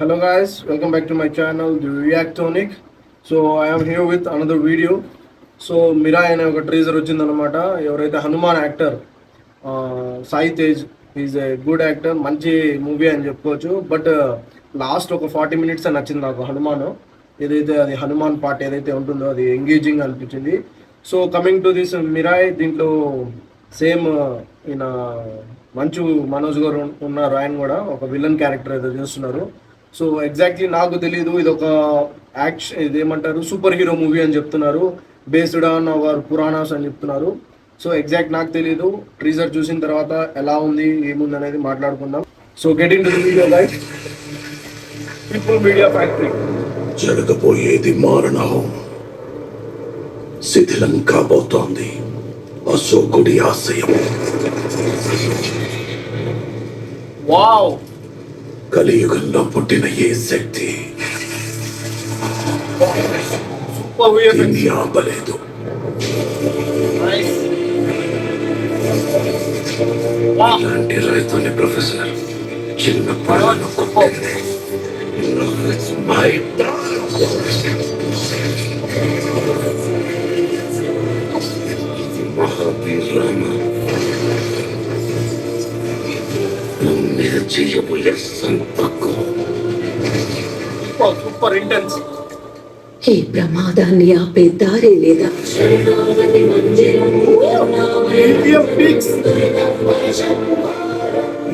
Hello guys, welcome back to my channel, The Reactonic. So I am here with another video. So Mirai అనే ఒక teaser వచ్చిందనమాట. ఎవరైతే Hanuman actor Sai Tej is a good actor, మంచి movie అని చెప్పుకోవచ్చు. But last ఒక 40 minutes నచ్చింది నాకు హనుమాన్. ఏదైతే అది హనుమాన్ పార్ట్ ఏదైతే ఉంటుందో అది ఎంగేజింగ్ అనిపించింది. So coming to this Mirai, దీంట్లో సేమ్ ఈయన మంచు మనోజ్ గారు ఉన్నారు. ఆయన కూడా ఒక విలన్ క్యారెక్టర్ ఏదో చేస్తున్నారు. సో ఎగ్జాక్ట్లీ నాకు తెలియదు, ఇది ఒక యాక్షన్, ఇది ఏమంటారు, సూపర్ హీరో మూవీ అని చెప్తున్నారు, బేస్డ్ ఆన్ అవర్ పురాణాస్ అని చెప్తున్నారు. సో ఎగ్జాక్ట్ నాకు తెలియదు. ట్రీజర్ చూసిన తర్వాత ఎలా ఉంది ఏముంది అనేది మాట్లాడుకుందాం. So getting to the video guys. People media factory. జరగబోయేది మారణం, శిథిలం కాబోతోంది అశోకుడి ఆశయం. వావ్, కలియుగంలో పుట్టిన ఏ శక్తి దీన్ని ఆపలేదు. ఇలాంటి రైతుని ప్రొఫెసర్ చిన్న పళ్ళను కొట్టింది. మహావీర్ రామ మీరు చేయబోయే సంపర్కం సూపర్ ఇంటెన్స్. ఈ ప్రమాదాన్ని ఆపే దారే లేదా?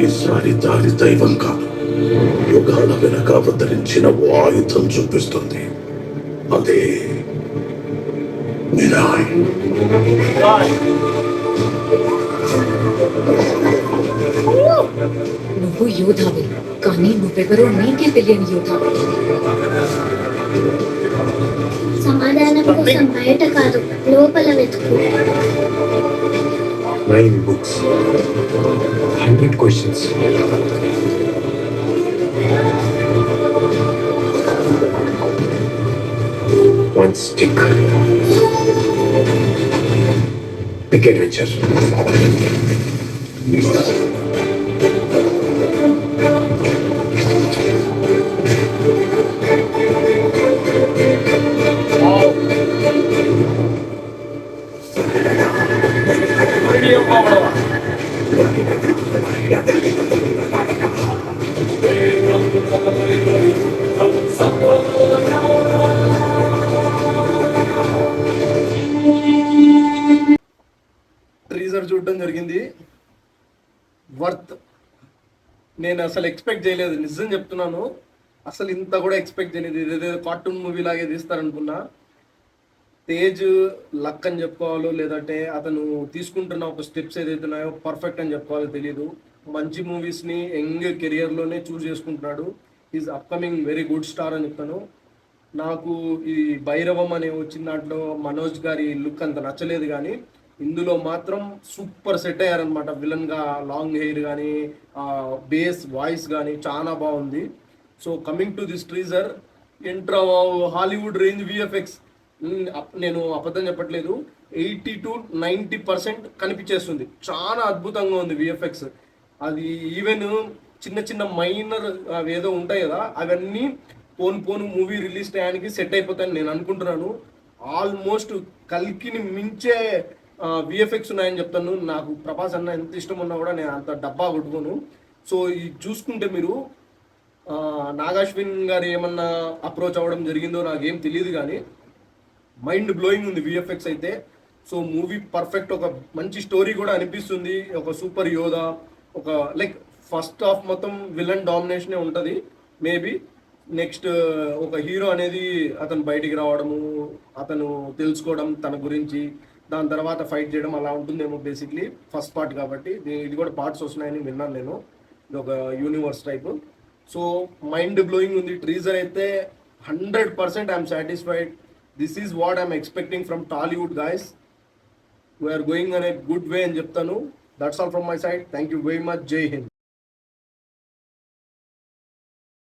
ఈసారి దారి దైవం కాదు, యుగాల వెనక అవతరించిన ఓ ఆయుధం చూపిస్తుంది. అదే మిరాయ్. నువ్వు యోధావే, కానీ నువ్వెవరో నీకే తెలియని యోధావే. సమాధానం కోసం బయట కాదు, లోపల వెతుకు. 9 books, 100 questions. One stick. Big adventure. Teaser చూడడం జరిగింది. వర్త్. నేను అసలు ఎక్స్పెక్ట్ చేయలేదు, నిజం చెప్తున్నాను. అసలు ఇంత కూడా ఎక్స్పెక్ట్ చేయలేదు. ఇదేదో కార్టూన్ మూవీ లాగే తీస్తారనుకున్నా. తేజ్ లక్ అని చెప్పుకోవాలో లేదంటే అతను తీసుకుంటున్న ఒక స్టెప్స్ ఏదైతే ఉన్నాయో పర్ఫెక్ట్ అని చెప్పుకోవాలో తెలియదు. మంచి మూవీస్ని యంగ్ కెరియర్లోనే చూస్ చేసుకుంటున్నాడు. Is upcoming very good star అని చెప్తాను. నాకు ఈ భైరవం అనే వచ్చిన దాంట్లో మనోజ్ గారి లుక్ అంత నచ్చలేదు, కానీ ఇందులో మాత్రం సూపర్ సెట్ అయ్యారనమాట. విలన్గా లాంగ్ హెయిర్ కానీ బేస్ వాయిస్ కానీ చాలా బాగుంది. So coming to this teaser, intra Hollywood range VFX. నేను అబద్ధం చెప్పట్లేదు, 80 to 90% కనిపించేస్తుంది. చాలా అద్భుతంగా ఉంది విఎఫ్ఎక్స్. అది ఈవెన్ చిన్న చిన్న మైనర్ అవి ఏదో ఉంటాయి కదా, అవన్నీ పోను మూవీ రిలీజ్ టైంకి సెట్ అయిపోతాయని నేను అనుకుంటున్నాను. ఆల్మోస్ట్ కల్కిని మించే విఎఫ్ఎక్స్ ఉన్నాయని చెప్తాను. నాకు ప్రభాస్ అన్న ఎంత ఇష్టం ఉన్నా కూడా నేను అంత డబ్బా కొట్టుకోను. సో ఇది చూసుకుంటే మీరు నాగాశ్విన్ గారు ఏమన్నా అప్రోచ్ అవ్వడం జరిగిందో నాకేం తెలియదు, కానీ మైండ్ బ్లోయింగ్ ఉంది విఎఫ్ఎక్స్ అయితే. సో మూవీ పర్ఫెక్ట్, ఒక మంచి స్టోరీ కూడా అనిపిస్తుంది. ఒక సూపర్ యోధా, ఒక లైక్ ఫస్ట్ హాఫ్ మొత్తం విలన్ డామినేషనే ఉంటుంది. మేబీ నెక్స్ట్ ఒక హీరో అనేది అతను బయటికి రావడము, అతను తెలుసుకోవడం తన గురించి, దాని తర్వాత ఫైట్ చేయడం అలా ఉంటుందేమో బేసిక్లీ. ఫస్ట్ పార్ట్ కాబట్టి ఇది కూడా పార్ట్స్ వస్తున్నాయని విన్నాను నేను. ఇది ఒక universe type. So mind blowing ఉంది. ట్రీజర్ అయితే 100% I'm satisfied. This is what I'm expecting from Tollywood guys. We're going on a good way అని చెప్తాను. That's all from my side. Thank you very much. Jai Hind.